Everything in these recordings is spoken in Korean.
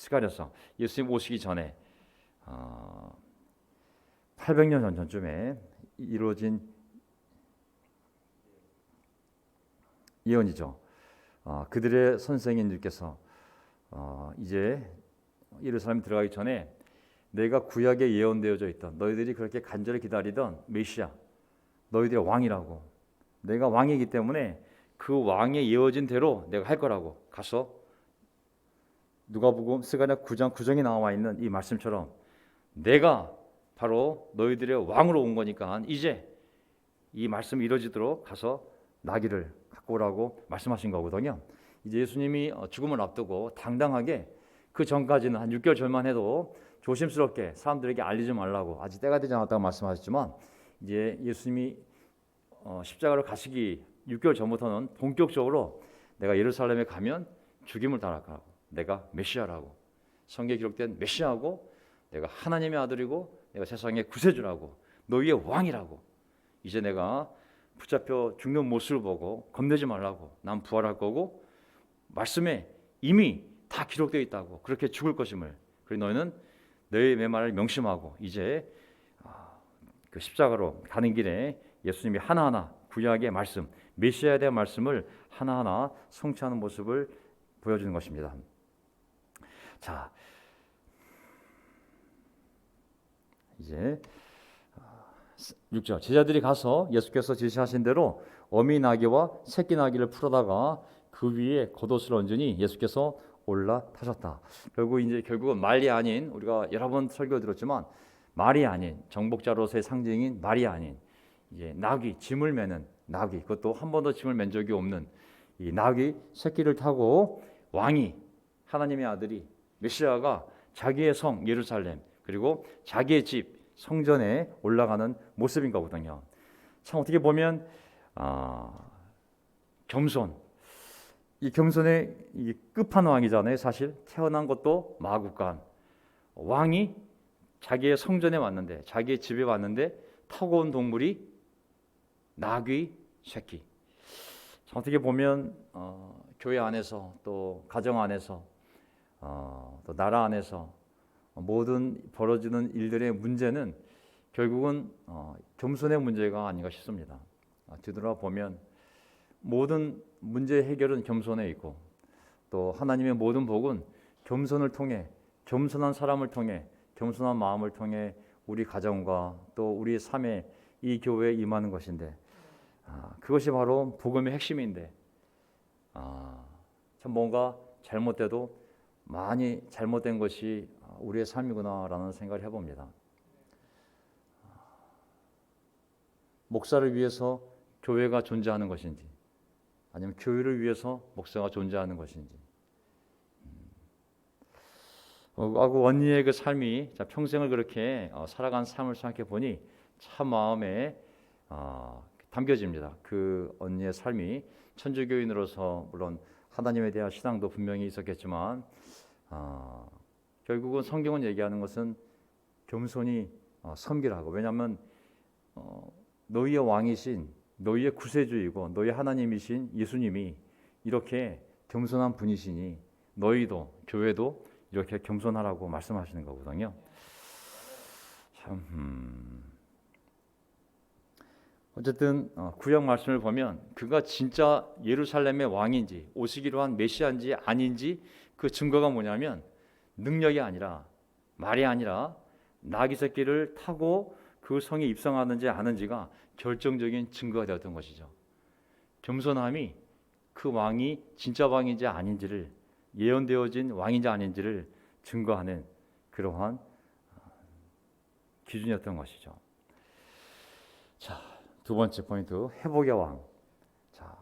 스가랴서 예수님 오시기 전에 800년 전쯤에 이루어진 예언이죠. 그들의 선생님들께서 이제 예루살렘 들어가기 전에 내가 구약에 예언되어져 있던 너희들이 그렇게 간절히 기다리던 메시아, 너희들의 왕이라고, 내가 왕이기 때문에 그 왕의 예언진 대로 내가 할 거라고, 가서 누가복음 스가랴 9장 9절에 나와 있는 이 말씀처럼 내가 바로 너희들의 왕으로 온 거니까 이제 이 말씀이 이루어지도록 가서 나귀를 갖고 오라고 말씀하신 거거든요. 이제 예수님이 죽음을 앞두고 당당하게, 그 전까지는 한 6개월 전만 해도 조심스럽게 사람들에게 알리지 말라고, 아직 때가 되지 않았다고 말씀하셨지만, 이제 예수님이 십자가를 가시기 6개월 전부터는 본격적으로 내가 예루살렘에 가면 죽임을 당할 거라고, 내가 메시아라고, 성경에 기록된 메시아고, 내가 하나님의 아들이고, 내가 세상의 구세주라고, 너희의 왕이라고, 이제 내가 붙잡혀 죽는 모습을 보고 겁내지 말라고, 난 부활할 거고 말씀에 이미 다 기록되어 있다고, 그렇게 죽을 것임을, 그리고 너희는 너희의 메말을 명심하고 이제 그 십자가로 가는 길에 예수님이 하나하나 구약의 말씀, 메시아에 대한 말씀을 하나하나 성취하는 모습을 보여주는 것입니다. 자, 이제 6절, 제자들이 가서 예수께서 지시하신 대로 어미 나귀와 새끼 나귀를 풀어다가 그 위에 겉옷을 얹으니 예수께서 올라타셨다. 결국은 말이 아닌, 우리가 여러 번 설교 들었지만 말이 아닌, 정복자로서의 상징인 말이 아닌 이제 나귀, 짐을 매는 나귀, 그것도 한 번도 짐을 맨 적이 없는 이 나귀 새끼를 타고 왕이, 하나님의 아들이, 메시아가 자기의 성 예루살렘, 그리고 자기의 집 성전에 올라가는 모습인 거거든요. 참 어떻게 보면 겸손, 이 겸손의 이 끝판왕이잖아요. 사실 태어난 것도 마구간, 왕이 자기의 성전에 왔는데, 자기의 집에 왔는데 타고 온 동물이 나귀 새끼. 참 어떻게 보면 교회 안에서, 또 가정 안에서, 또 나라 안에서 모든 벌어지는 일들의 문제는 결국은 겸손의 문제가 아닌가 싶습니다. 뒤돌아보면 모든 문제 해결은 겸손에 있고, 또 하나님의 모든 복은 겸손을 통해, 겸손한 사람을 통해, 겸손한 마음을 통해 우리 가정과 또 우리 삶에, 이 교회에 임하는 것인데, 그것이 바로 복음의 핵심인데, 참 뭔가 잘못돼도 많이 잘못된 것이 우리의 삶이구나라는 생각을 해봅니다. 목사를 위해서 교회가 존재하는 것인지, 아니면 교회를 위해서 목사가 존재하는 것인지, 언니의 그 삶이 평생을 그렇게 살아간 삶을 생각해 보니 참 마음에 담겨집니다. 그 언니의 삶이 천주교인으로서 물론 하나님에 대한 신앙도 분명히 있었겠지만, 결국은 성경은 얘기하는 것은 겸손히 섬기라고. 왜냐하면 너희의 왕이신, 너희의 구세주이고 너희 하나님이신 예수님이 이렇게 겸손한 분이시니 너희도, 교회도 이렇게 겸손하라고 말씀하시는 거거든요. 참, 어쨌든 구약 말씀을 보면 그가 진짜 예루살렘의 왕인지, 오시기로 한 메시아인지 아닌지 그 증거가 뭐냐면, 능력이 아니라, 말이 아니라 나귀 새끼를 타고 그 성에 입성하는지 아는지가 결정적인 증거가 되었던 것이죠. 겸손함이 그 왕이 진짜 왕인지 아닌지를, 예언되어진 왕인지 아닌지를 증거하는 그러한 기준이었던 것이죠. 자, 두 번째 포인트, 회복의 왕. 자,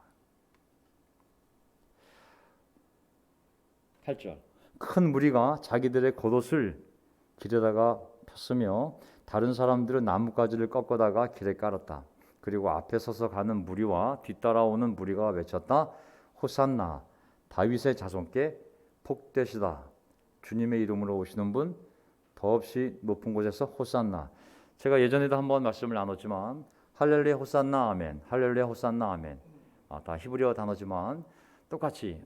8절. 큰 무리가 자기들의 겉옷을 길에다가 폈으며 다른 사람들은 나뭇가지를 꺾어다가 길에 깔았다. 그리고 앞에 서서 가는 무리와 뒤따라오는 무리가 외쳤다. 호산나, 다윗의 자손께 복되시다. 주님의 이름으로 오시는 분, 더없이 높은 곳에서 호산나. 제가 예전에도 한번 말씀을 나눴지만 할렐루야 호산나 아멘, 할렐루야 호산나 아멘, 다 히브리어 단어지만 똑같이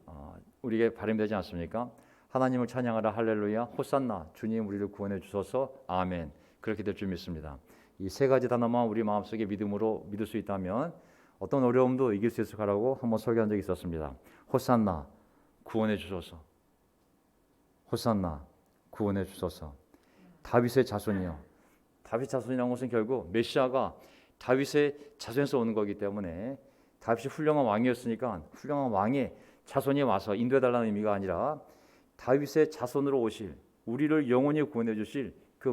우리에게 발음되지 않습니까? 하나님을 찬양하라 할렐루야 호산나 주님 우리를 구원해 주소서 아멘. 그렇게 될 줄 믿습니다. 이 세 가지 단어만 우리 마음속에 믿음으로 믿을 수 있다면 어떤 어려움도 이길 수 있을 거라고 한번 설교한 적이 있었습니다. 호산나 구원해 주소서. 호산나 구원해 주소서. 다윗의 자손이요. 다윗 자손이라는 것은 결국 메시아가 다윗의 자손에서 오는 거기 때문에 다윗이 훌륭한 왕이었으니까 훌륭한 왕의 자손이 와서 인도해달라는 의미가 아니라 다윗의 자손으로 오실 우리를 영원히 구원해 주실 그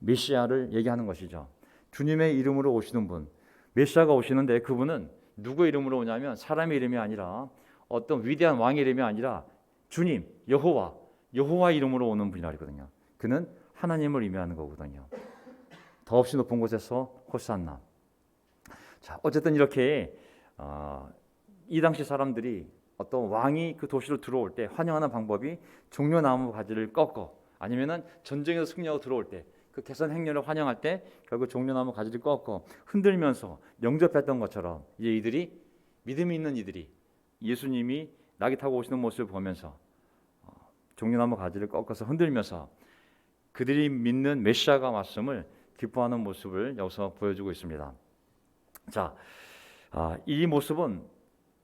메시아를 얘기하는 것이죠. 주님의 이름으로 오시는 분, 메시아가 오시는데 그분은 누구의 이름으로 오냐면 사람의 이름이 아니라 어떤 위대한 왕의 이름이 아니라 주님, 여호와 이름으로 오는 분이라거든요. 그는 하나님을 의미하는 거거든요. 더없이 높은 곳에서 호산나. 자, 어쨌든 이렇게 이 당시 사람들이 어떤 왕이 그 도시로 들어올 때 환영하는 방법이 종려나무 가지를 꺾어 아니면은 전쟁에서 승리하고 들어올 때 그 개선 행렬을 환영할 때 결국 종려나무 가지를 꺾어 흔들면서 영접했던 것처럼 이제 이들이 믿음이 있는 이들이 예수님이 낙이 타고 오시는 모습을 보면서 종려나무 가지를 꺾어서 흔들면서 그들이 믿는 메시아가 왔음을 기뻐하는 모습을 여기서 보여주고 있습니다. 자, 이 모습은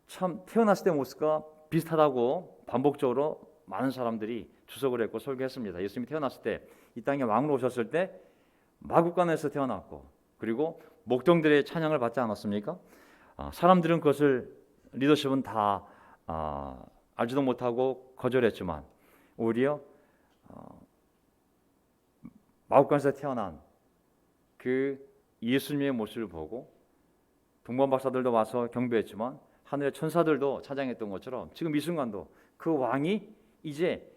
참 태어났을 때 모습과 비슷하다고 반복적으로 많은 사람들이 주석을 했고 설교했습니다. 예수님이 태어났을 때 이 땅에 왕으로 오셨을 때 마구간에서 태어났고 그리고 목동들의 찬양을 받지 않았습니까? 사람들은 그것을 리더십은 다 알지도 못하고 거절했지만 오히려 마구간에서 태어난 그 예수님의 모습을 보고 동방 박사들도 와서 경배했지만 하늘의 천사들도 찬양했던 것처럼 지금 이 순간도 그 왕이 이제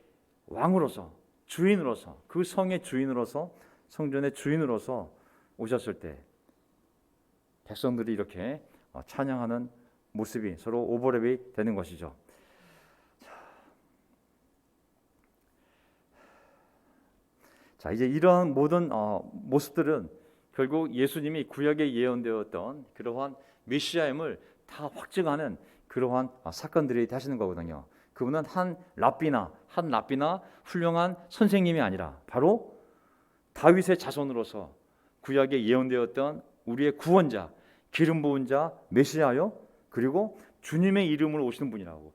왕으로서 주인으로서 그 성의 주인으로서 성전의 주인으로서 오셨을 때 백성들이 이렇게 찬양하는 모습이 서로 오버랩이 되는 것이죠. 자, 이제 이러한 모든 모습들은 결국 예수님이 구약에 예언되었던 그러한 메시아임을 다 확증하는 그러한 사건들이 되시는 거거든요. 그분은 한 랍비나 훌륭한 선생님이 아니라 바로 다윗의 자손으로서 구약에 예언되었던 우리의 구원자, 기름 부은 자, 메시아요. 그리고 주님의 이름으로 오시는 분이라고.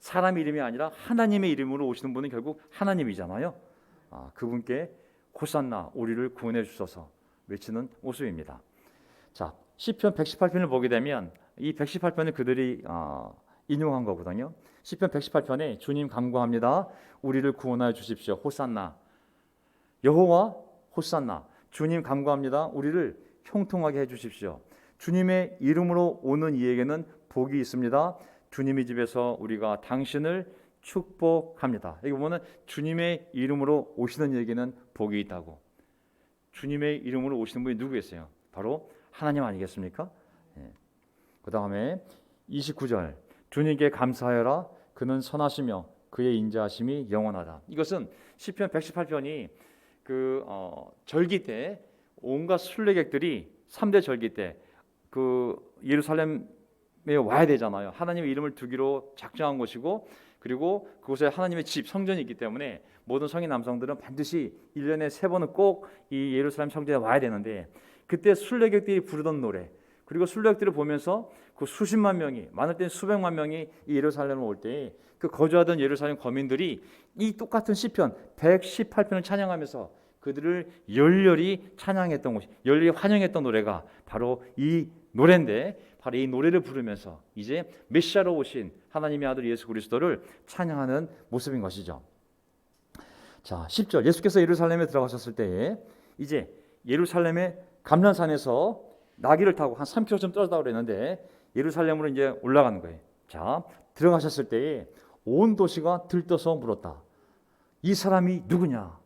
사람 이름이 아니라 하나님의 이름으로 오시는 분은 결국 하나님이잖아요. 그분께 호산나 우리를 구원해 주소서 외치는 모습입니다. 자, 시편 118편을 보게 되면 이 118편을 그들이 인용한 거거든요. 시편 118편에 주님 간구합니다. 우리를 구원하여 주십시오. 호산나. 여호와 호산나. 주님 간구합니다. 우리를 형통하게 해 주십시오. 주님의 이름으로 오는 이에게는 복이 있습니다. 주님의 집에서 우리가 당신을 축복합니다. 여기 보면은 주님의 이름으로 오시는 이에게는 복이 있다고. 주님의 이름으로 오시는 분이 누구겠어요? 바로 하나님 아니겠습니까? 그 다음에 29절 주님께 감사하여라 그는 선하시며 그의 인자하심이 영원하다. 이것은 시편 118편이 그 절기 때 온갖 순례객들이 3대 절기 때 그 예루살렘에 와야 되잖아요. 하나님의 이름을 두기로 작정한 곳이고 그리고 그곳에 하나님의 집 성전이 있기 때문에 모든 성인 남성들은 반드시 1년에 3번은 꼭 이 예루살렘 성전에 와야 되는데 그때 순례객들이 부르던 노래 그리고 순례객들을 보면서 그 수십만 명이 많을 땐 수백만 명이 이 예루살렘을 올 때 그 거주하던 예루살렘 거민들이 이 똑같은 시편 118편을 찬양하면서 그들을 열렬히 찬양했던 것이 열렬히 환영했던 노래가 바로 이 노래인데 바로 이 노래를 부르면서 이제 메시아로 오신 하나님의 아들 예수 그리스도를 찬양하는 모습인 것이죠. 자, 10절 예수께서 예루살렘에 들어가셨을 때에 이제 예루살렘의 감람산에서 나귀를 타고 한 3km쯤 떨어졌다고 그랬는데 예루살렘으로 이제 올라가는 거예요. 자, 들어가셨을 때에 온 도시가 들떠서 물었다. 이 사람이 누구냐?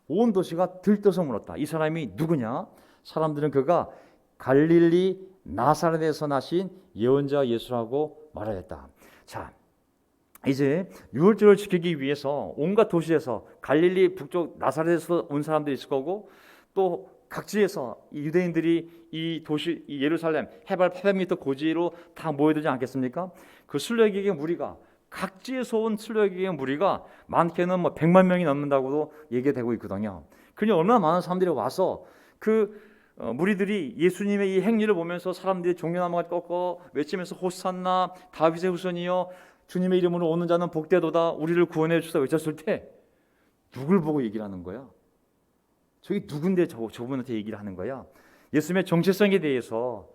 온 도시가 들떠서 물었다. 이 사람이 누구냐? 사람들은 그가 갈릴리 나사렛에서 나신 예언자 예수라고 말하였다. 자, 이제 유월절을 지키기 위해서 온갖 도시에서 갈릴리 북쪽 나사렛에서 온 사람들이 있을 거고 또 각지에서 유대인들이 이 도시 이 예루살렘 해발 800m 고지로 다 모여들지 않겠습니까? 그 순례객의 무리가 각지에서 온 슬로아기의 무리가 많게는 100만 명이 넘는다고도 얘기되고 있거든요. 그러니 얼마나 많은 사람들이 와서 무리들이 예수님의 이 행위를 보면서 사람들이 종려나무가 꺾어 외치면서 호산나 다윗의 후손이여 주님의 이름으로 오는 자는 복되도다 우리를 구원해 주소서 외쳤을 때 누굴 보고 얘기를 하는 거야? 저기 누군데 저분한테 얘기를 하는 거야? 예수님의 정체성에 대해서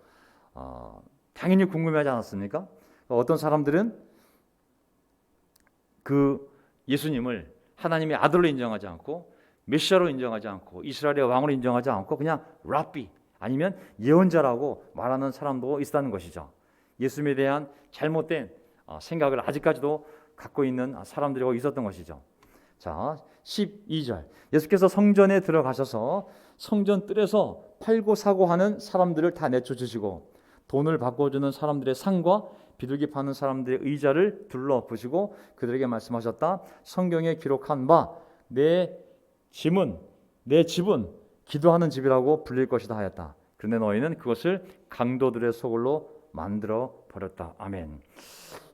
당연히 궁금해하지 않았습니까? 어떤 사람들은 그 예수님을 하나님의 아들로 인정하지 않고 메시아로 인정하지 않고 이스라엘의 왕으로 인정하지 않고 그냥 랍비 아니면 예언자라고 말하는 사람도 있다는 것이죠. 예수님에 대한 잘못된 생각을 아직까지도 갖고 있는 사람들이 있었던 것이죠. 자, 12절 예수께서 성전에 들어가셔서 성전 뜰에서 팔고 사고 하는 사람들을 다 내쫓으시고 돈을 바꿔주는 사람들의 상과 비둘기 파는 사람들의 의자를 둘러보시고 그들에게 말씀하셨다. 성경에 기록한 바 내 집은 기도하는 집이라고 불릴 것이다 하였다. 그런데 너희는 그것을 강도들의 소굴로 만들어 버렸다. 아멘.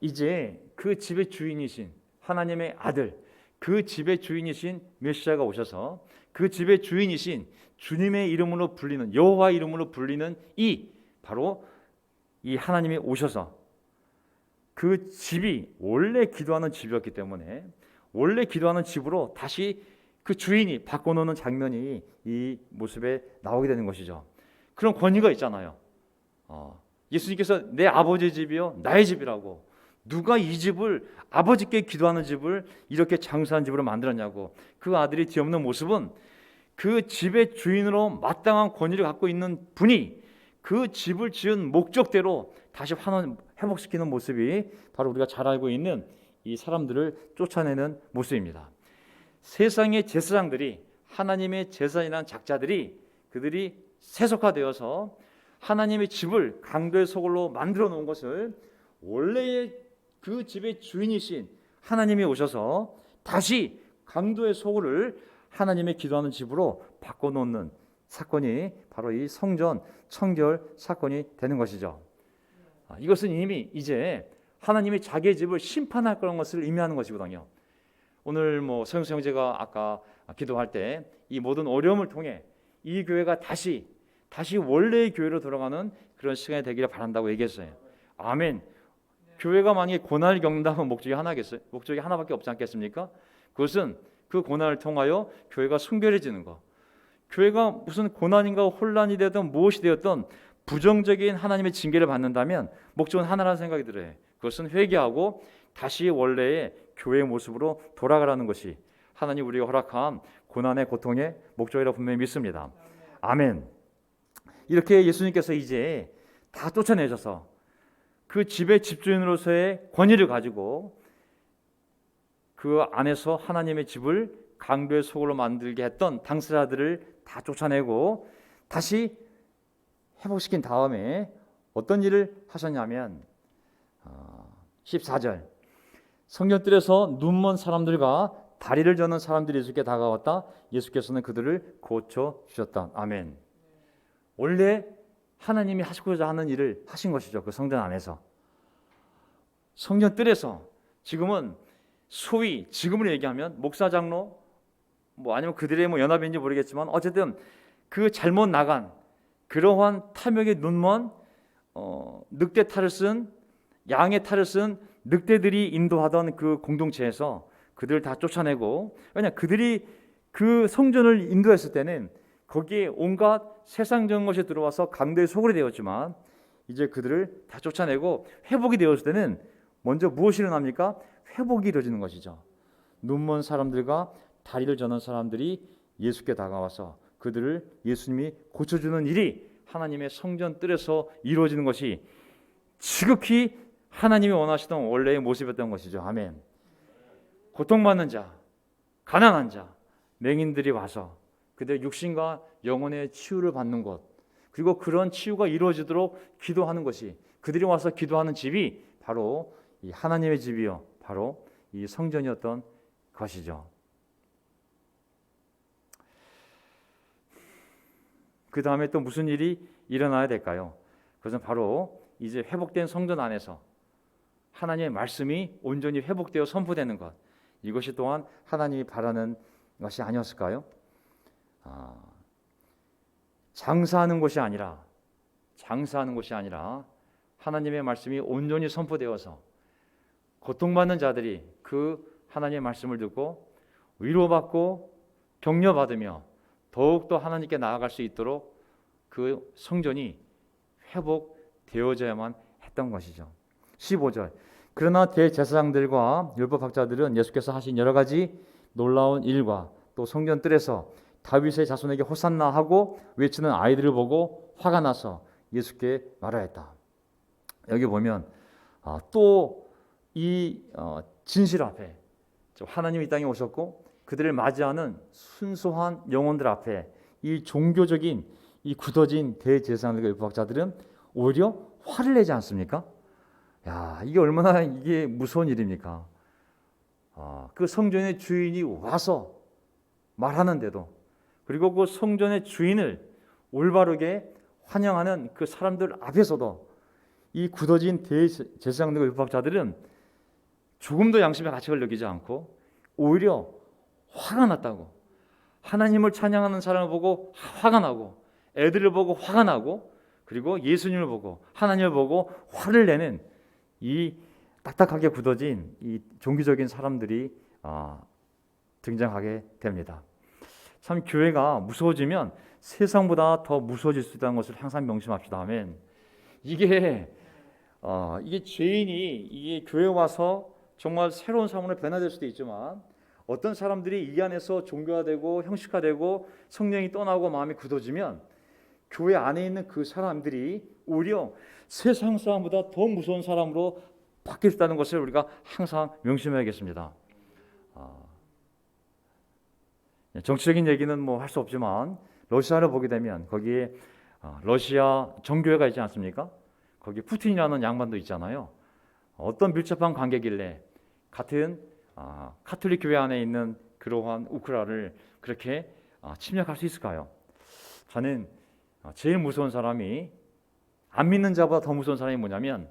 이제 그 집의 주인이신 하나님의 아들, 그 집의 주인이신 메시아가 오셔서 그 집의 주인이신 주님의 이름으로 불리는 여호와 이름으로 불리는 바로 이 하나님이 오셔서 그 집이 원래 기도하는 집이었기 때문에 원래 기도하는 집으로 다시 그 주인이 바꿔놓는 장면이 이 모습에 나오게 되는 것이죠. 그런 권위가 있잖아요. 예수님께서 내 아버지 집이요 나의 집이라고 누가 이 집을 아버지께 기도하는 집을 이렇게 장수한 집으로 만들었냐고. 그 아들이 뒤엎는 모습은 그 집의 주인으로 마땅한 권위를 갖고 있는 분이 그 집을 지은 목적대로 다시 회복시키는 모습이 바로 우리가 잘 알고 있는 이 사람들을 쫓아내는 모습입니다. 세상의 제사장들이 하나님의 제사장이라는 작자들이 그들이 세속화되어서 하나님의 집을 강도의 소굴로 만들어 놓은 것을 원래의 그 집의 주인이신 하나님이 오셔서 다시 강도의 소굴을 하나님의 기도하는 집으로 바꿔놓는 사건이 바로 이 성전 청결 사건이 되는 것이죠. 이것은 이미 이제 하나님이 자기의 집을 심판할 그런 것을 의미하는 것이거든요. 오늘 서영수 형제가 아까 기도할 때 이 모든 어려움을 통해 이 교회가 다시 원래의 교회로 돌아가는 그런 시간이 되기를 바란다고 얘기했어요. 아멘. 교회가 만약에 고난을 겪는다면 목적이 하나겠어요? 목적이 하나밖에 없지 않겠습니까? 그것은 그 고난을 통하여 교회가 순결해지는 것. 교회가 무슨 고난인가 혼란이 되든 무엇이 되었든 부정적인 하나님의 징계를 받는다면 목적은 하나라는 생각이 들어요. 그것은 회개하고 다시 원래의 교회의 모습으로 돌아가라는 것이 하나님 우리가 허락한 고난의 고통의 목적이라고 분명히 믿습니다. 아멘. 이렇게 예수님께서 이제 다 쫓아내셔서 그 집의 집주인으로서의 권위를 가지고 그 안에서 하나님의 집을 강도의 소굴로 만들게 했던 당사자들을 다 쫓아내고 다시 회복시킨 다음에 어떤 일을 하셨냐면 14절 성전뜰에서 눈먼 사람들과 다리를 저는 사람들이 예수께 다가왔다. 예수께서는 그들을 고쳐주셨다. 아멘. 원래 하나님이 하시고자 하는 일을 하신 것이죠. 그 성전 안에서. 성전뜰에서 지금은 소위 지금으로 얘기하면 목사 장로 아니면 그들의 연합인지 모르겠지만 어쨌든 그 잘못 나간 그러한 탐욕의 눈먼 늑대 탈을 쓴 양의 탈을 쓴 늑대들이 인도하던 그 공동체에서 그들을 다 쫓아내고 왜냐 그들이 그 성전을 인도했을 때는 거기에 온갖 세상적인 것이 들어와서 강도의 소굴이 되었지만 이제 그들을 다 쫓아내고 회복이 되었을 때는 먼저 무엇이 일어납니까? 회복이 이루어지는 것이죠. 눈먼 사람들과 다리를 저는 사람들이 예수께 다가와서 그들을 예수님이 고쳐주는 일이 하나님의 성전 뜰에서 이루어지는 것이 지극히 하나님이 원하시던 원래의 모습이었던 것이죠. 아멘. 고통받는 자, 가난한 자, 맹인들이 와서 그들의 육신과 영혼의 치유를 받는 것 그리고 그런 치유가 이루어지도록 기도하는 것이 그들이 와서 기도하는 집이 바로 이 하나님의 집이요 바로 이 성전이었던 것이죠. 그 다음에 또 무슨 일이 일어나야 될까요? 그것은 바로 이제 회복된 성전 안에서 하나님의 말씀이 온전히 회복되어 선포되는 것, 이것이 또한 하나님이 바라는 것이 아니었을까요? 장사하는 것이 아니라 하나님의 말씀이 온전히 선포되어서 고통받는 자들이 그 하나님의 말씀을 듣고 위로받고 격려받으며 더욱더 하나님께 나아갈 수 있도록 그 성전이 회복되어져야만 했던 것이죠. 15절, 그러나 대제사장들과 율법학자들은 예수께서 하신 여러 가지 놀라운 일과 또 성전 뜰에서 다윗의 자손에게 호산나 하고 외치는 아이들을 보고 화가 나서 예수께 말하였다. 여기 보면 또 이 진실 앞에 하나님이 이 땅에 오셨고 그들을 맞이하는 순수한 영혼들 앞에 이 종교적인 이 굳어진 대제사장들과 율법학자들은 오히려 화를 내지 않습니까? 야, 이게 얼마나 이게 무서운 일입니까? 그 성전의 주인이 와서 말하는데도, 그리고 그 성전의 주인을 올바르게 환영하는 그 사람들 앞에서도 이 굳어진 대제사장들과 율법학자들은 조금도 양심의 가책을 느끼지 않고 오히려 화가 났다고, 하나님을 찬양하는 사람을 보고 화가 나고, 애들을 보고 화가 나고, 그리고 예수님을 보고 하나님을 보고 화를 내는 이 딱딱하게 굳어진 이 종교적인 사람들이 등장하게 됩니다. 참 교회가 무서워지면 세상보다 더 무서워질 수 있다는 것을 항상 명심합시다. 아멘. 이게 죄인이 이게 교회 와서 정말 새로운 사람으로 변화될 수도 있지만, 어떤 사람들이 이 안에서 종교화되고 형식화되고 성령이 떠나고 마음이 굳어지면 교회 안에 있는 그 사람들이 오히려 세상 사람보다 더 무서운 사람으로 바뀔 수 있다는 것을 우리가 항상 명심해야겠습니다. 정치적인 얘기는 뭐 할 수 없지만 러시아를 보게 되면 거기에 러시아 정교회가 있지 않습니까? 거기 푸틴이라는 양반도 있잖아요. 어떤 밀접한 관계길래 같은 카톨릭 교회 안에 있는 그러한 우크라를 그렇게 침략할 수 있을까요? 저는 제일 무서운 사람이, 안 믿는 자보다 더 무서운 사람이 뭐냐면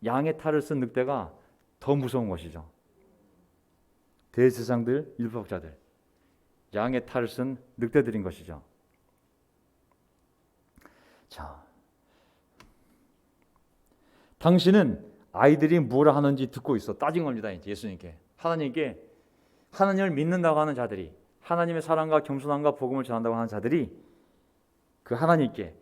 양의 탈을 쓴 늑대가 더 무서운 것이죠. 대제사장들, 율법학자들, 양의 탈을 쓴 늑대들인 것이죠. 자, 당신은 아이들이 뭐라 하는지 듣고 있어. 따진 겁니다. 예수님께, 하나님께. 하나님을 믿는다고 하는 자들이, 하나님의 사랑과 겸손함과 복음을 전한다고 하는 자들이 그 하나님께,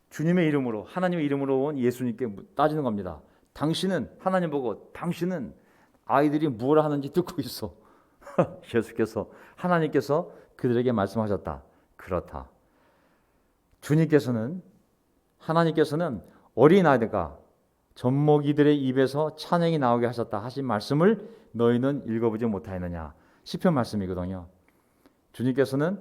주님의 이름으로, 하나님의 이름으로 온 예수님께 따지는 겁니다. 당신은, 하나님 보고, 당신은 아이들이 뭐라 하는지 듣고 있어. 예수께서, 하나님께서 그들에게 말씀하셨다. 그렇다. 주님께서는, 하나님께서는 어린아이들과 젖먹이들의 입에서 찬양이 나오게 하셨다 하신 말씀을 너희는 읽어보지 못하였느냐. 시편 말씀이거든요. 주님께서는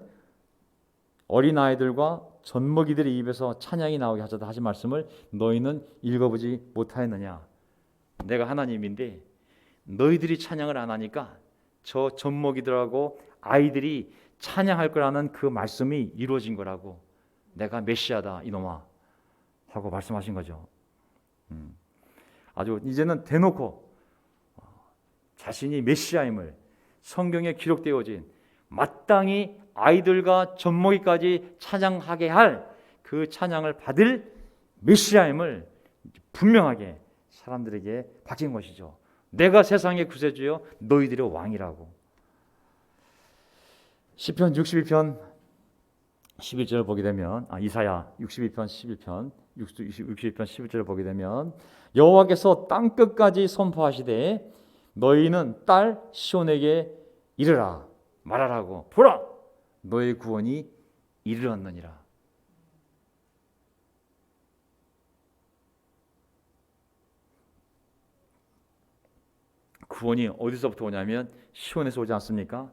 어린아이들과 젖먹이들의 입에서 찬양이 나오게 하셨다 하신 말씀을 너희는 읽어보지 못하였느냐. 내가 하나님인데 너희들이 찬양을 안 하니까 저 젖먹이들하고 아이들이 찬양할 거라는 그 말씀이 이루어진 거라고. 내가 메시아다 이놈아 하고 말씀하신 거죠. 아주 이제는 대놓고 자신이 메시아임을, 성경에 기록되어진 마땅히 아이들과 젖먹이까지 찬양하게 할 그 찬양을 받을 메시아임을 분명하게 사람들에게 밝힌 것이죠. 내가 세상의 구세주여 너희들의 왕이라고. 시편 62편 11절을 보게 되면, 이사야 62편 11절을 보게 되면, 여호와께서 땅 끝까지 선포하시되 너희는 딸 시온에게 이르라, 말하라고. 보라, 너의 구원이 이르렀느니라. 구원이 어디서부터 오냐면 시온에서 오지 않습니까?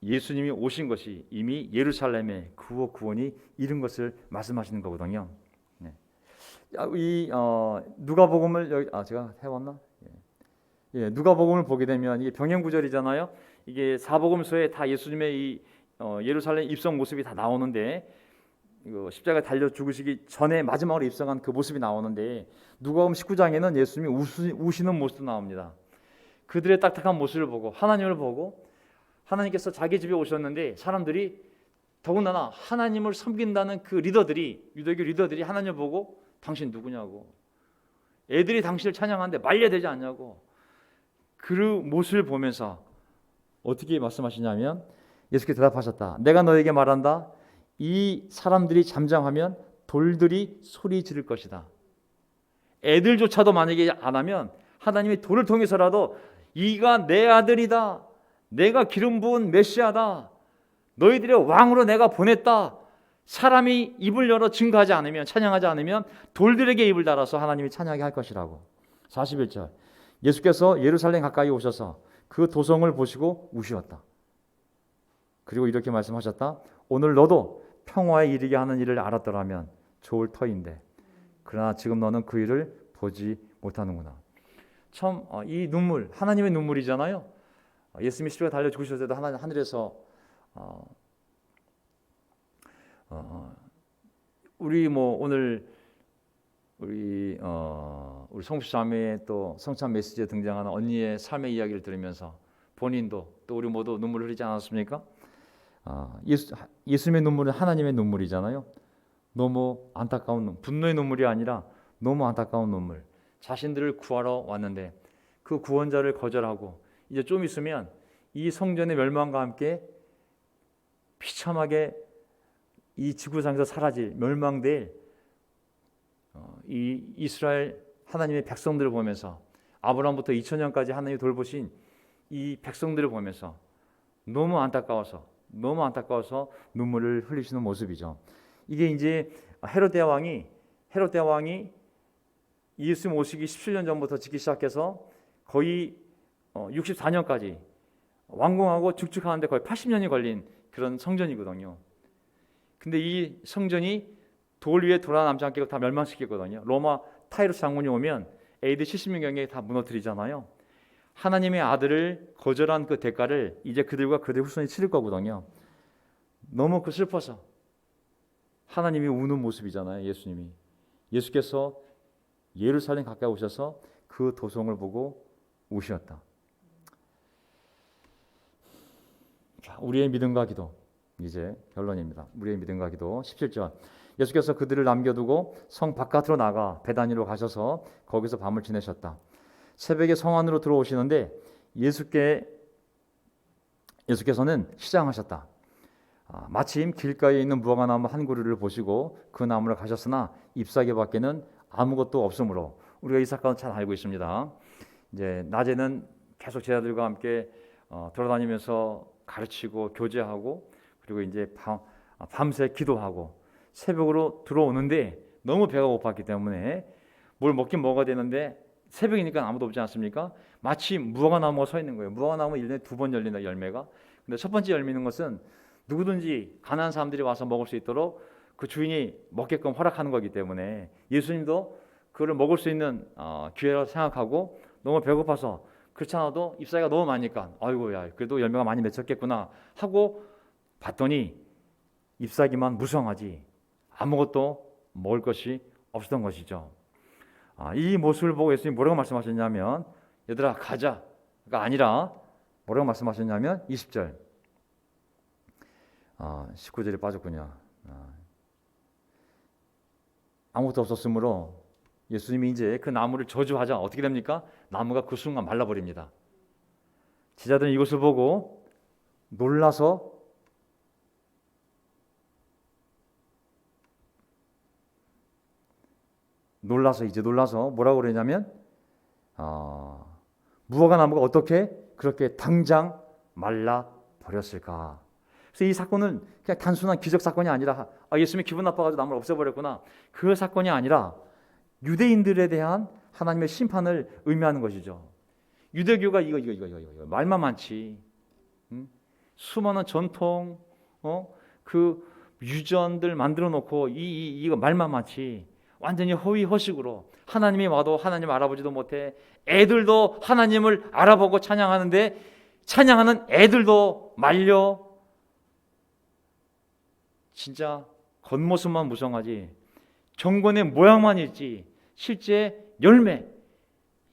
예수님이 오신 것이 이미 예루살렘에 구원이 이른 것을 말씀하시는 거거든요. 네. 이 누가복음을 여기 제가 해왔나? 예, 누가복음을 보게 되면 이게 병행구절이잖아요. 이게 사복음서에 다 예수님의 이 예루살렘 입성 모습이 다 나오는데, 이거 십자가에 달려 죽으시기 전에 마지막으로 입성한 그 모습이 나오는데, 누가복음 19장에는 예수님이 우시는 모습도 나옵니다. 그들의 딱딱한 모습을 보고 하나님을 보고 하나님께서 자기 집에 오셨는데 사람들이 더군다나 하나님을 섬긴다는 그 리더들이 유대교 리더들이 하나님을 보고 당신 누구냐고 애들이 당신을 찬양하는데 말려야 되지 않냐고 그 모습을 보면서 어떻게 말씀하시냐면 예수께서 대답하셨다. 내가 너에게 말한다. 이 사람들이 잠잠하면 돌들이 소리 지를 것이다. 애들조차도 만약에 안 하면 하나님이 돌을 통해서라도 이가 내 아들이다. 내가 기름 부은 메시아다. 너희들의 왕으로 내가 보냈다. 사람이 입을 열어 증거하지 않으면 찬양하지 않으면 돌들에게 입을 달아서 하나님이 찬양하게 할 것이라고. 41절 예수께서 예루살렘 가까이 오셔서 그 도성을 보시고 우시었다. 그리고 이렇게 말씀하셨다. 오늘 너도 평화에 이르게 하는 일을 알았더라면 좋을 터인데 그러나 지금 너는 그 일을 보지 못하는구나. 참 이 눈물 하나님의 눈물이잖아요. 예수님이 십자가에 달려 죽으셨을 때도 하늘에서 우리 오늘 우리 성수 자매의 또 성찬 메시지에 등장하는 언니의 삶의 이야기를 들으면서 본인도 또 우리 모두 눈물을 흘리지 않았습니까? 예수님의 눈물은 하나님의 눈물이잖아요. 너무 안타까운 분노의 눈물이 아니라 너무 안타까운 눈물. 자신들을 구하러 왔는데 그 구원자를 거절하고 이제 좀 있으면 이 성전의 멸망과 함께 비참하게 이 지구상에서 사라질 멸망될 이 이스라엘 하나님의 백성들을 보면서 아브라함부터 2000년까지 하나님이 돌보신 이 백성들을 보면서 너무 안타까워서 눈물을 흘리시는 모습이죠. 이게 이제 헤롯대 왕이 예수님 오시기 17년 전부터 짓기 시작해서 거의 64년까지 완공하고 축축하는데 거의 80년이 걸린 그런 성전이거든요. 근데 이 성전이 돌 위에 돌아남지 않게 다 멸망시켰거든요. 로마 타이루스 장군이 오면 AD 70년경에 다 무너뜨리잖아요. 하나님의 아들을 거절한 그 대가를 이제 그들과 그들의 후손이 치를 거거든요. 너무 슬퍼서 하나님이 우는 모습이잖아요. 예수께서 예루살렘 가까이 오셔서 그 도성을 보고 우셨다. 자, 우리의 믿음과 기도 이제 결론입니다. 우리의 믿음과 기도 17절 예수께서 그들을 남겨두고 성 바깥으로 나가 베다니로 가셔서 거기서 밤을 지내셨다. 새벽에 성 안으로 들어오시는데 예수께서는 시장하셨다. 마침 길가에 있는 무화과나무 한 그루를 보시고 그 나무를 가셨으나 잎사귀 밖에는 아무것도 없으므로 우리가 이 사건을 잘 알고 있습니다. 이제 낮에는 계속 제자들과 함께 돌아다니면서 가르치고 교제하고 그리고 이제 밤새 기도하고 새벽으로 들어오는데 너무 배가 고팠기 때문에 뭘 먹긴 먹어야 되는데 새벽이니까 아무도 없지 않습니까? 마치 무화과나무가 서 있는 거예요. 무화과나무 1년에 2번 열린다 열매가. 근데 첫 번째 열리는 것은 누구든지 가난한 사람들이 와서 먹을 수 있도록 그 주인이 먹게끔 허락하는 거기 때문에 예수님도 그를 먹을 수 있는 기회라고 생각하고 너무 배고파서 그렇지 않아도 잎사귀가 너무 많으니까 아이고야 그래도 열매가 많이 맺혔겠구나 하고 봤더니 잎사귀만 무성하지 아무것도 먹을 것이 없었던 것이죠. 이 모습을 보고 예수님이 뭐라고 말씀하셨냐면 얘들아 가자가 아니라 뭐라고 말씀하셨냐면 20절 19절에 빠졌군요. 아무것도 없었으므로 예수님이 이제 그 나무를 저주하자 어떻게 됩니까? 나무가 그 순간 말라버립니다. 제자들은 이것을 보고 놀라서 뭐라고 그러냐면 무화과 나무가 어떻게 그렇게 당장 말라 버렸을까? 그래서 이 사건은 그냥 단순한 기적 사건이 아니라 예수님이 기분 나빠가지고 나무를 없애버렸구나. 그 사건이 아니라 유대인들에 대한 하나님의 심판을 의미하는 것이죠. 유대교가 이거 말만 많지. 수많은 전통, 그 유전들 만들어 놓고 이거 말만 많지. 완전히 허위허식으로 하나님이 와도 하나님 알아보지도 못해. 애들도 하나님을 알아보고 찬양하는데 찬양하는 애들도 말려. 진짜 겉모습만 무성하지 정권의 모양만 있지 실제 열매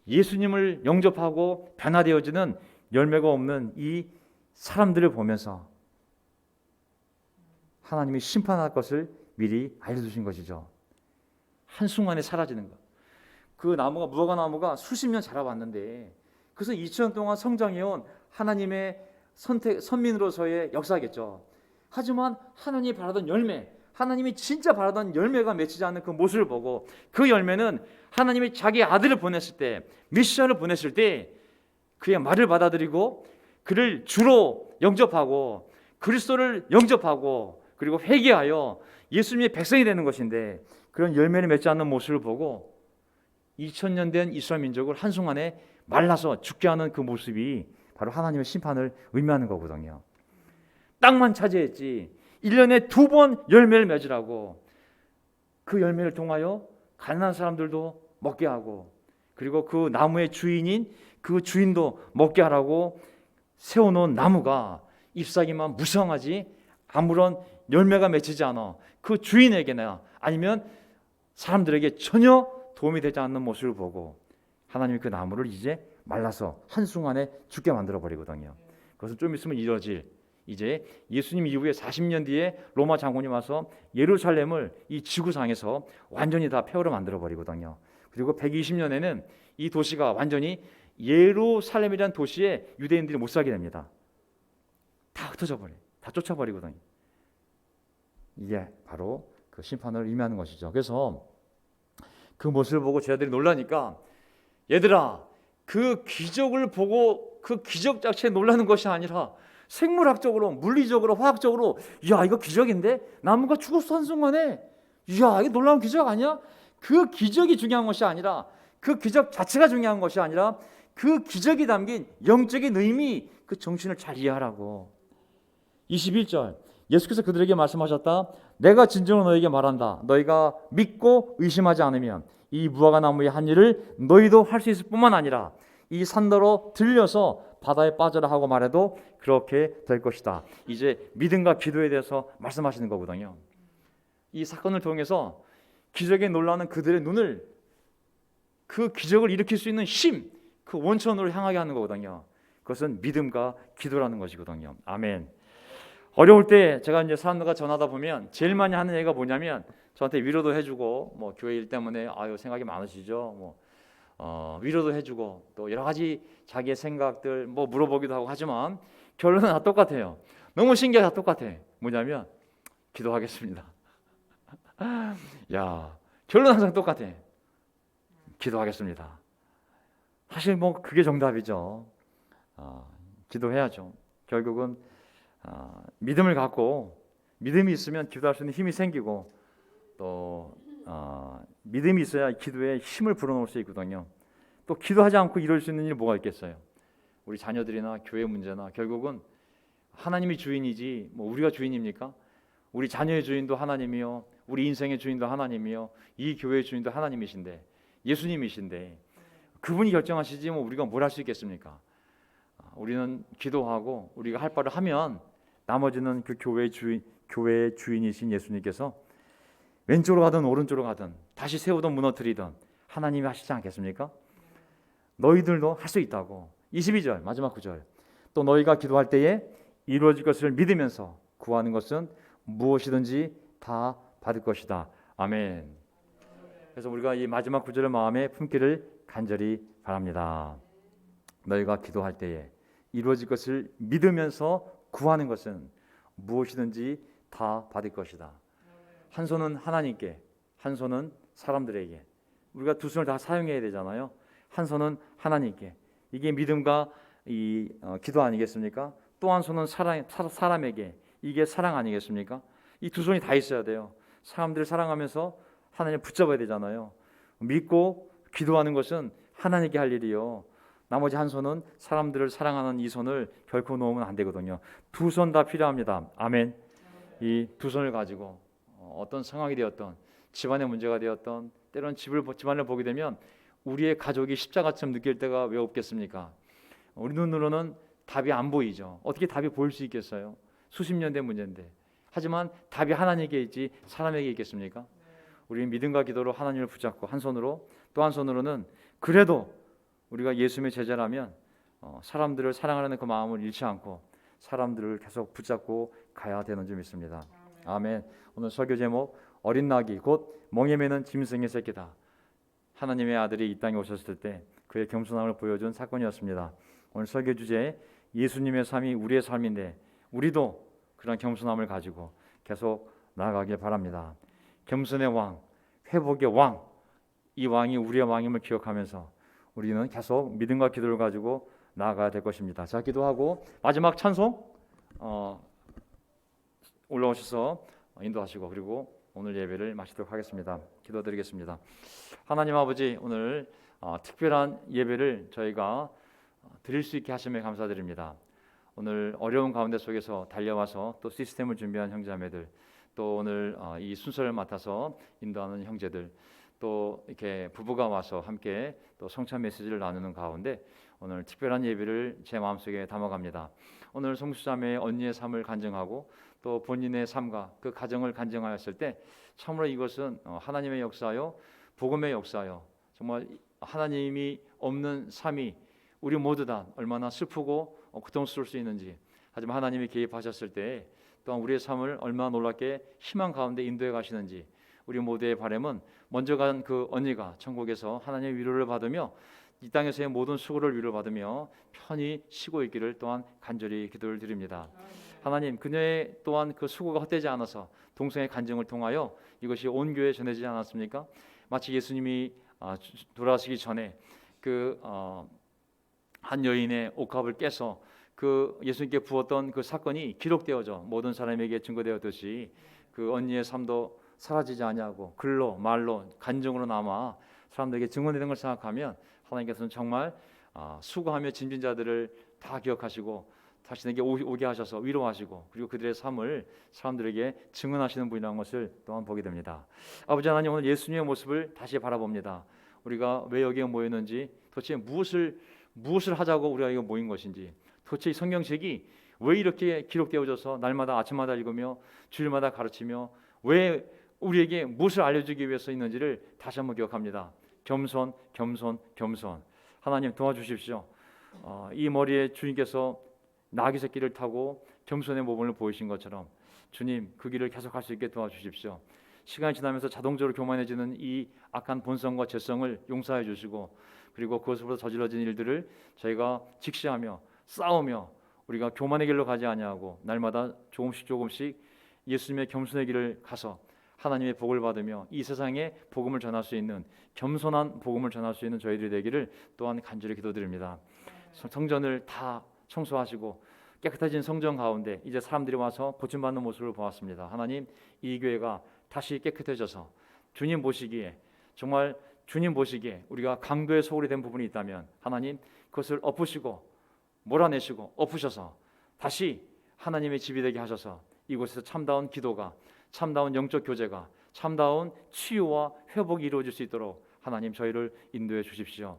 예수님을 영접하고 변화되어지는 열매가 없는 이 사람들을 보면서 하나님이 심판할 것을 미리 알려주신 것이죠. 한순간에 사라지는 것. 그 나무가 무화과 나무가 수십 년 자라왔는데 그래서 2000년 동안 성장해온 하나님의 선민으로서의 역사겠죠. 하지만 하나님이 바라던 열매, 하나님이 진짜 바라던 열매가 맺히지 않는 그 모습을 보고 그 열매는 하나님이 자기 아들을 보냈을 때, 메시아를 보냈을 때 그의 말을 받아들이고 그를 주로 영접하고 그리스도를 영접하고 그리고 회개하여 예수님의 백성이 되는 것인데 그런 열매를 맺지 않는 모습을 보고 2000년 된 이스라엘 민족을 한순간에 말라서 죽게 하는 그 모습이 바로 하나님의 심판을 의미하는 거거든요. 땅만 차지했지 1년에 2번 열매를 맺으라고 그 열매를 통하여 가난한 사람들도 먹게 하고 그리고 그 나무의 주인인 그 주인도 먹게 하라고 세워놓은 나무가 잎사귀만 무성하지 아무런 열매가 맺히지 않아 그 주인에게나 아니면 사람들에게 전혀 도움이 되지 않는 모습을 보고 하나님이 그 나무를 이제 말라서 한순간에 죽게 만들어 버리거든요. 그것은 좀 있으면 이뤄질 이제 예수님 이후에 40년 뒤에 로마 장군이 와서 예루살렘을 이 지구상에서 완전히 다 폐허로 만들어 버리거든요. 그리고 120년에는 이 도시가 완전히 예루살렘이라는 도시에 유대인들이 못 살게 됩니다. 다 흩어져 버려, 다 쫓아버리거든요. 이게 바로 그 심판을 의미하는 것이죠. 그래서 그 모습을 보고 제자들이 놀라니까 얘들아 그 기적을 보고 그 기적 자체에 놀라는 것이 아니라 생물학적으로 물리적으로 화학적으로 야 이거 기적인데 나무가 죽었어 한순간에 야 이게 놀라운 기적 아니야? 그 기적이 중요한 것이 아니라 그 기적 자체가 중요한 것이 아니라 그 기적이 담긴 영적인 의미 그 정신을 잘 이해하라고. 21절 예수께서 그들에게 말씀하셨다. 내가 진정으로 너에게 말한다. 너희가 믿고 의심하지 않으면 이 무화과 나무의 한 일을 너희도 할 수 있을 뿐만 아니라 이 산더러 들려서 바다에 빠져라 하고 말해도 그렇게 될 것이다. 이제 믿음과 기도에 대해서 말씀하시는 거거든요. 이 사건을 통해서 기적에 놀라는 그들의 눈을 그 기적을 일으킬 수 있는 힘, 그 원천으로 향하게 하는 거거든요. 그것은 믿음과 기도라는 것이거든요. 아멘. 어려울 때 제가 이제 사람들과 전하다 보면 제일 많이 하는 얘기가 뭐냐면 저한테 위로도 해주고 뭐 교회 일 때문에 아유 생각이 많으시죠. 뭐 위로도 해주고 또 여러 가지 자기의 생각들 뭐 물어보기도 하고 하지만 결론은 다 똑같아요. 너무 신기하게 다 똑같아. 뭐냐면 기도하겠습니다. 야 결론 항상 똑같아. 기도하겠습니다. 사실 뭐 그게 정답이죠. 기도해야죠. 결국은 믿음을 갖고 믿음이 있으면 기도할 수 있는 힘이 생기고 또 믿음이 있어야 기도에 힘을 불어넣을 수 있거든요. 또 기도하지 않고 이룰 수 있는 일이 뭐가 있겠어요? 우리 자녀들이나 교회 문제나 결국은 하나님이 주인이지 뭐 우리가 주인입니까? 우리 자녀의 주인도 하나님이요, 우리 인생의 주인도 하나님이요, 이 교회의 주인도 하나님이신데 예수님이신데 그분이 결정하시지 뭐 우리가 뭘 할 수 있겠습니까? 우리는 기도하고 우리가 할 바를 하면 나머지는 그 교회의 주인이신 예수님께서 왼쪽으로 가든 오른쪽으로 가든 다시 세우든 무너뜨리든 하나님이 하시지 않겠습니까? 너희들도 할 수 있다고. 22절 마지막 9절 또 너희가 기도할 때에 이루어질 것을 믿으면서 구하는 것은 무엇이든지 다 받을 것이다. 아멘. 그래서 우리가 이 마지막 9절을 마음에 품기를 간절히 바랍니다. 너희가 기도할 때에 이루어질 것을 믿으면서 구하는 것은 무엇이든지 다 받을 것이다. 한 손은 하나님께, 한 손은 사람들에게. 우리가 두 손을 다 사용해야 되잖아요. 한 손은 하나님께. 이게 믿음과 기도 아니겠습니까? 또 한 손은 사람에게. 이게 사랑 아니겠습니까? 이 두 손이 다 있어야 돼요. 사람들을 사랑하면서 하나님을 붙잡아야 되잖아요. 믿고 기도하는 것은 하나님께 할 일이요. 나머지 한 손은 사람들을 사랑하는 이 손을 결코 놓으면 안 되거든요. 두 손 다 필요합니다. 아멘. 이 두 손을 가지고 어떤 상황이 되었던 집안의 문제가 되었던 때로는 집안을 보게 되면 우리의 가족이 십자가처럼 느낄 때가 왜 없겠습니까? 우리 눈으로는 답이 안 보이죠. 어떻게 답이 보일 수 있겠어요? 수십 년 된 문제인데. 하지만 답이 하나님께 있지 사람에게 있겠습니까? 우리는 믿음과 기도로 하나님을 붙잡고 한 손으로 또 한 손으로는 그래도 우리가 예수님의 제자라면 사람들을 사랑하는 그 마음을 잃지 않고 사람들을 계속 붙잡고 가야 되는 줄 믿습니다. 아멘. 오늘 설교 제목 어린 낙이 곧 멍에 매는 짐승의 새끼다. 하나님의 아들이 이 땅에 오셨을 때 그의 겸손함을 보여준 사건이었습니다. 오늘 설교 주제 예수님의 삶이 우리의 삶인데 우리도 그런 겸손함을 가지고 계속 나아가길 바랍니다. 겸손의 왕, 회복의 왕, 이 왕이 우리의 왕임을 기억하면서 우리는 계속 믿음과 기도를 가지고 나아가야 될 것입니다. 자, 기도하고 마지막 찬송 올라오셔서 인도하시고 그리고 오늘 예배를 마치도록 하겠습니다. 기도드리겠습니다. 하나님 아버지, 오늘 특별한 예배를 저희가 드릴 수 있게 하심에 감사드립니다. 오늘 어려운 가운데 속에서 달려와서 또 시스템을 준비한 형제자매들, 또 오늘 이 순서를 맡아서 인도하는 형제들, 또 이렇게 부부가 와서 함께 또 성찬 메시지를 나누는 가운데 오늘 특별한 예배를 제 마음속에 담아갑니다. 오늘 성수자매의 언니의 삶을 간증하고 또 본인의 삶과 그 가정을 간증하였을 때 참으로 이것은 하나님의 역사요, 복음의 역사요, 정말 하나님이 없는 삶이 우리 모두 다 얼마나 슬프고 고통스러울 수 있는지, 하지만 하나님이 개입하셨을 때 또한 우리의 삶을 얼마나 놀랍게 희망 가운데 인도해 가시는지, 우리 모두의 바람은 먼저 간 그 언니가 천국에서 하나님의 위로를 받으며 이 땅에서의 모든 수고를 위로받으며 편히 쉬고 있기를 또한 간절히 기도를 드립니다. 하나님, 그녀의 또한 그 수고가 헛되지 않아서 동성의 간증을 통하여 이것이 온 교회에 전해지지 않았습니까? 마치 예수님이 돌아가시기 전에 그 한 여인의 옥합을 깨서 그 예수님께 부었던 그 사건이 기록되어져 모든 사람에게 증거되었듯이 그 언니의 삶도 사라지지 아니하고 글로 말로 간증으로 남아 사람들에게 증언되는 걸 생각하면 하나님께서는 정말 수고하며 짐진 자들을 다 기억하시고 자신에게 오게 하셔서 위로하시고 그리고 그들의 삶을 사람들에게 증언하시는 분이라는 것을 또한 보게 됩니다. 아버지 하나님, 오늘 예수님의 모습을 다시 바라봅니다. 우리가 왜 여기에 모였는지, 도대체 무엇을 하자고 우리가 여기 모인 것인지, 도대체 이 성경책이 왜 이렇게 기록되어져서 날마다 아침마다 읽으며 주일마다 가르치며 왜 우리에게 무엇을 알려주기 위해서 있는지를 다시 한번 기억합니다. 겸손, 겸손, 겸손. 하나님 도와주십시오. 이 머리에 주님께서 나귀 새끼를 타고 겸손의 모범을 보이신 것처럼 주님 그 길을 계속할 수 있게 도와주십시오. 시간이 지나면서 자동적으로 교만해지는 이 악한 본성과 죄성을 용서해 주시고 그리고 그것으로부터 저질러진 일들을 저희가 직시하며 싸우며 우리가 교만의 길로 가지 아니하고 날마다 조금씩 예수님의 겸손의 길을 가서 하나님의 복을 받으며 이 세상에 복음을 전할 수 있는 겸손한 복음을 전할 수 있는 저희들이 되기를 또한 간절히 기도드립니다. 성전을 다 청소하시고 깨끗해진 성전 가운데 이제 사람들이 와서 고침받는 모습을 보았습니다. 하나님, 이 교회가 다시 깨끗해져서 주님 보시기에 정말 주님 보시기에 우리가 강도의 소홀이 된 부분이 있다면 하나님 그것을 엎으시고 몰아내시고 엎으셔서 다시 하나님의 집이 되게 하셔서 이곳에서 참다운 기도가, 참다운 영적 교제가, 참다운 치유와 회복이 이루어질 수 있도록 하나님 저희를 인도해 주십시오.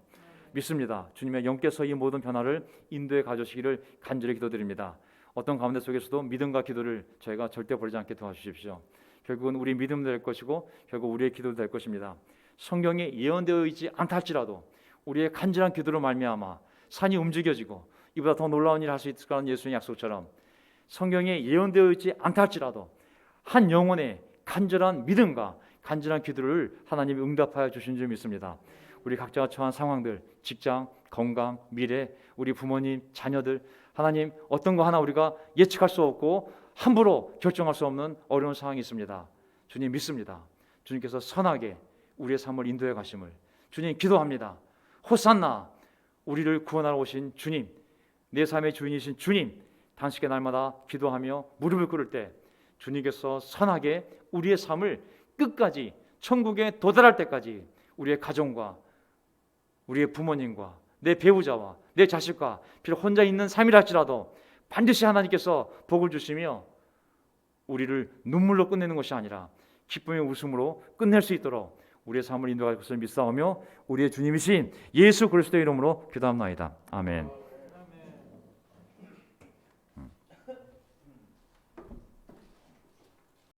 믿습니다. 주님의 영께서 이 모든 변화를 인도해 가주시기를 간절히 기도드립니다. 어떤 가운데 속에서도 믿음과 기도를 저희가 절대 버리지 않게 도와주십시오. 결국은 우리 믿음 될 것이고 결국 우리의 기도도 될 것입니다. 성경에 예언되어 있지 않다 할지라도 우리의 간절한 기도로 말미암아 산이 움직여지고 이보다 더 놀라운 일을 할 수 있을 거라는 예수님의 약속처럼 성경에 예언되어 있지 않다 할지라도 한 영혼의 간절한 믿음과 간절한 기도를 하나님이 응답하여 주신 줄 믿습니다. 우리 각자가 처한 상황들, 직장, 건강, 미래, 우리 부모님, 자녀들, 하나님 어떤 거 하나 우리가 예측할 수 없고 함부로 결정할 수 없는 어려운 상황이 있습니다. 주님 믿습니다. 주님께서 선하게 우리의 삶을 인도해 가심을 주님 기도합니다. 호산나, 우리를 구원하러 오신 주님, 내 삶의 주인이신 주님, 당신께 날마다 기도하며 무릎을 꿇을 때 주님께서 선하게 우리의 삶을 끝까지 천국에 도달할 때까지 우리의 가정과 우리의 부모님과 내 배우자와 내 자식과 비록 혼자 있는 삶이라 할지라도 반드시 하나님께서 복을 주시며 우리를 눈물로 끝내는 것이 아니라 기쁨의 웃음으로 끝낼 수 있도록 우리의 삶을 인도할 것을 믿사오며 우리의 주님이신 예수 그리스도의 이름으로 기도합나이다. 아멘.